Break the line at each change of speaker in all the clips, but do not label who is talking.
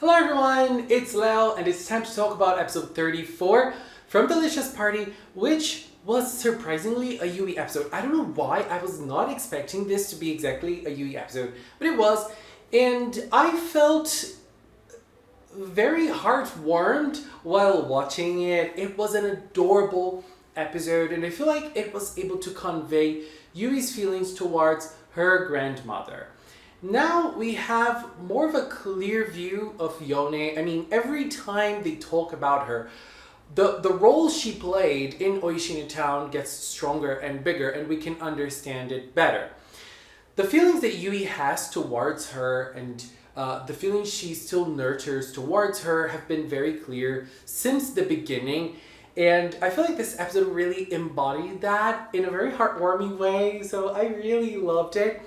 Hello everyone, it's Leo and it's time to talk about episode 34 from Delicious Party, which was surprisingly a Yui episode. I don't know why, I was not expecting this to be exactly a Yui episode, but it was, and I felt very heartwarmed while watching it. It was an adorable episode and I feel like it was able to convey Yui's feelings towards her grandmother. Now we have more of a clear view of Yone. I mean, every time they talk about her, the role she played in Oishina Town gets stronger and bigger and we can understand it better. The feelings that Yui has towards her and the feelings she still nurtures towards her have been very clear since the beginning. And I feel like this episode really embodied that in a very heartwarming way, so I really loved it.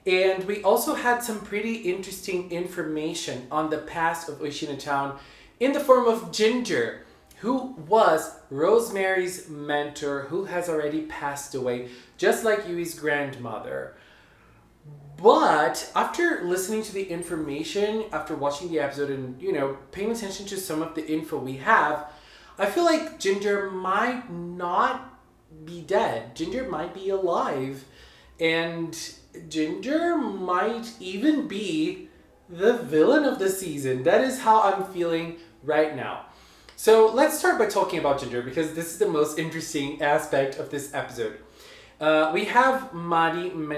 And we also had some pretty interesting information on the past of Oishina Town in the form of Ginger, who was Rosemary's mentor, who has already passed away, just like Yui's grandmother. But after listening to the information, after watching the episode and, paying attention to some of the info we have, I feel like Ginger might not be dead. Ginger might be alive. And Ginger might even be the villain of the season. That is how I'm feeling right now. So let's start by talking about Ginger because this is the most interesting aspect of this episode. We have Matasaburo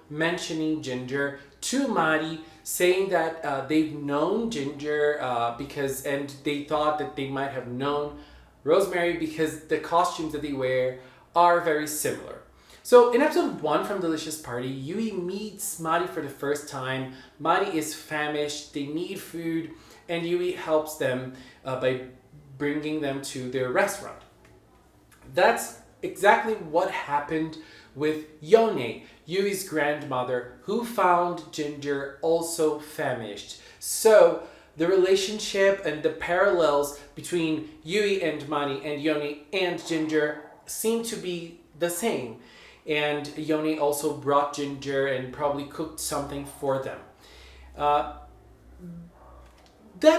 mentioning Ginger to Mari, saying that they've known Ginger and they thought that they might have known Rosemary because the costumes that they wear are very similar. So in episode 1 from Delicious Party, Yui meets Mari for the first time. Mari is famished, they need food, and Yui helps them by bringing them to their restaurant. That's exactly what happened with Yone, Yui's grandmother, who found Ginger also famished. So the relationship and the parallels between Yui and Mari and Yone and Ginger seem to be the same. And Yone also brought Ginger and probably cooked something for them. That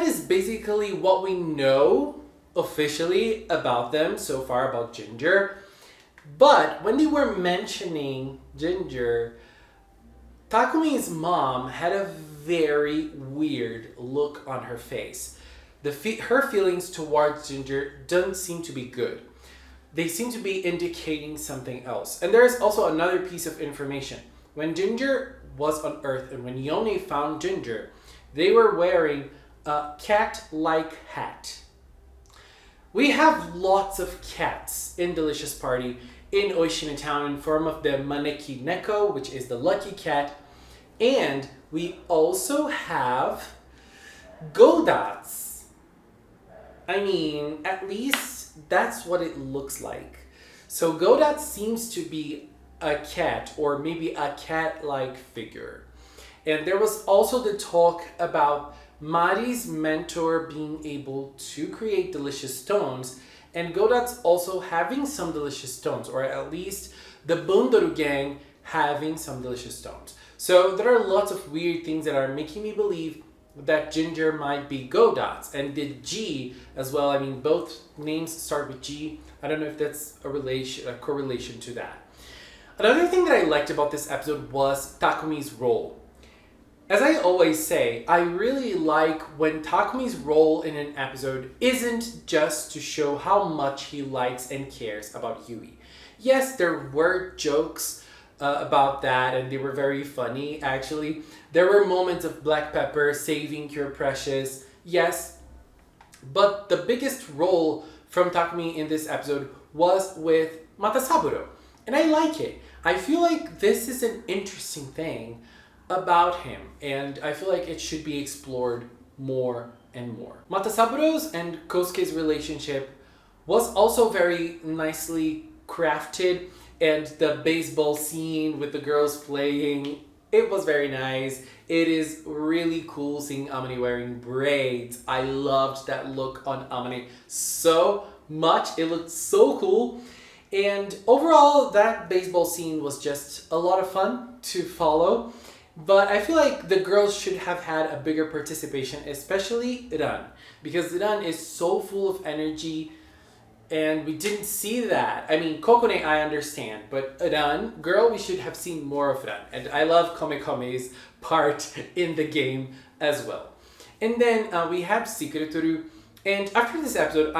is basically what we know officially about them so far about Ginger. But when they were mentioning Ginger, Takumi's mom had a very weird look on her face. Her feelings towards Ginger don't seem to be good. They seem to be indicating something else. And there's also another piece of information. When Ginger was on Earth and when Yone found Ginger, they were wearing a cat-like hat. We have lots of cats in Delicious Party in Oishina Town in form of the Maneki Neko, which is the lucky cat. And we also have Godats. I mean, at least that's what it looks like. So Godat seems to be a cat or maybe a cat-like figure. And there was also the talk about Mari's mentor being able to create delicious stones and Godat's also having some delicious stones, or at least the Bundoru gang having some delicious stones. So there are lots of weird things that are making me believe that Ginger might be Godat's, and the G as well. I mean, both names start with G. I don't know if that's a correlation to that. Another thing that I liked about this episode was Takumi's role. As I always say, I really like when Takumi's role in an episode isn't just to show how much he likes and cares about Yui. Yes, there were jokes about that and they were very funny actually. There were moments of Black Pepper saving Cure Precious, yes, but the biggest role from Takumi in this episode was with Matasaburo, and I like it. I feel like this is an interesting thing about him and I feel like it should be explored more and more. Matasaburo's and Kosuke's relationship was also very nicely crafted. And the baseball scene with the girls playing, it was very nice. It is really cool seeing Amane wearing braids. I loved that look on Amane so much. It looked so cool. And overall, that baseball scene was just a lot of fun to follow. But I feel like the girls should have had a bigger participation, especially Ran, because Ran is so full of energy, and we didn't see that. I mean, Kokone I understand, but Ran, girl, we should have seen more of Ran. And I love Komekome's part in the game as well. And then we have Secretoru. And after this episode,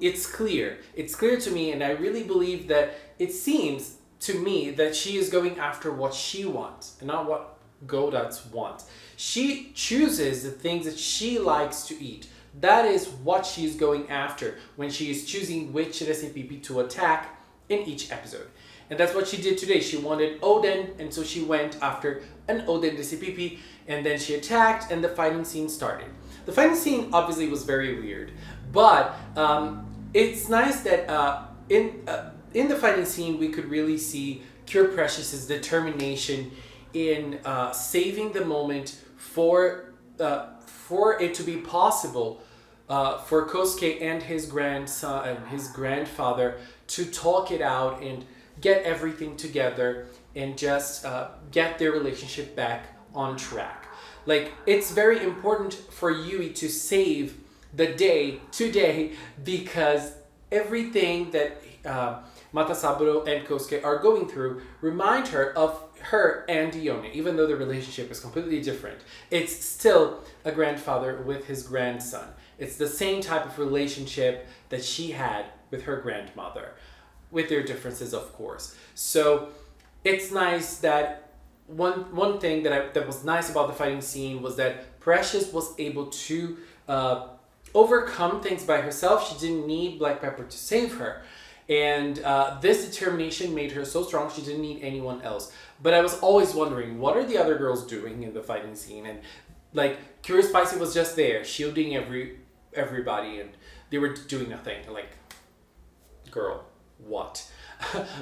it's clear. It's clear to me, and I really believe that it seems to me that she is going after what she wants and not what Godats want. She chooses the things that she likes to eat. That is what she's going after when she is choosing which recipe to attack in each episode. And that's what she did today. She wanted Oden, and so she went after an Oden recipe, and then she attacked, and the fighting scene started. The fighting scene obviously was very weird, but it's nice that in the fighting scene we could really see Cure Precious's determination in saving the moment for it to be possible for Kosuke and his grandson and his grandfather to talk it out and get everything together and just get their relationship back on track. Like, it's very important for Yui to save the day today, because everything that Matasaburo and Kosuke are going through remind her of her and Yone. Even though the relationship is completely different, it's still a grandfather with his grandson. It's the same type of relationship that she had with her grandmother, with their differences, of course. So it's nice that one thing that was nice about the fighting scene was that Precious was able to overcome things by herself. She didn't need Black Pepper to save her. And this determination made her so strong she didn't need anyone else. But I was always wondering, what are the other girls doing in the fighting scene? And like, Cure Spicy was just there, shielding everybody, and they were doing nothing. Like, girl, what?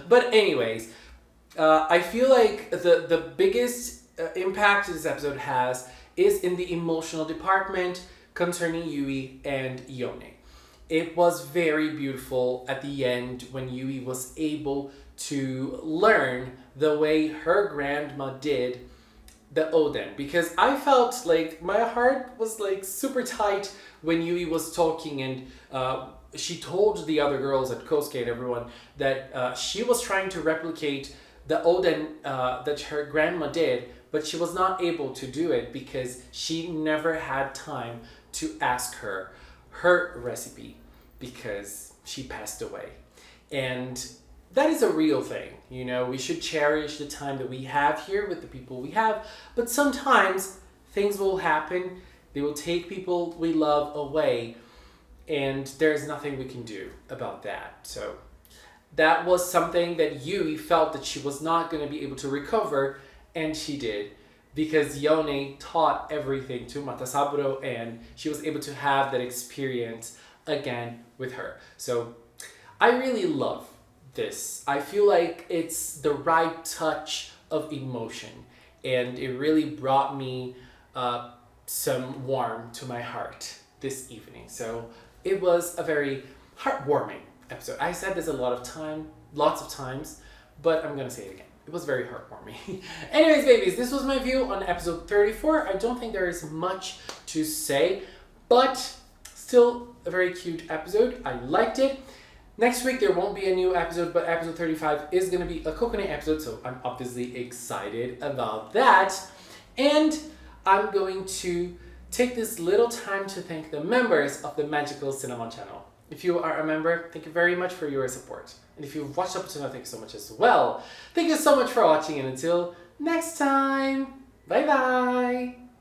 But anyways, I feel like the biggest impact this episode has is in the emotional department concerning Yui and Yone. It was very beautiful at the end when Yui was able to learn the way her grandma did the Oden, because I felt like my heart was like super tight when Yui was talking, and she told the other girls at Kosuke and everyone that she was trying to replicate the Oden that her grandma did, but she was not able to do it because she never had time to ask her recipe because she passed away. And that is a real thing. You know, we should cherish the time that we have here with the people we have, but sometimes things will happen. They will take people we love away, and there's nothing we can do about that. So that was something that Yui felt that she was not going to be able to recover, and she did, because Yone taught everything to Matasaburo, and she was able to have that experience again with her. So I really love this. I feel like it's the right touch of emotion, and it really brought me some warmth to my heart this evening. So it was a very heartwarming episode. I said this lots of times, but I'm gonna say it again. It was very heartwarming. Anyways, babies, this was my view on episode 34. I don't think there is much to say, but still a very cute episode. I liked it. Next week there won't be a new episode, but episode 35 is gonna be a Kokone episode, so I'm obviously excited about that. And I'm going to take this little time to thank the members of the Magical Cinnamon channel. If you are a member, thank you very much for your support. And if you've watched up to now, thank you so much as well. Thank you so much for watching, and until next time, bye bye!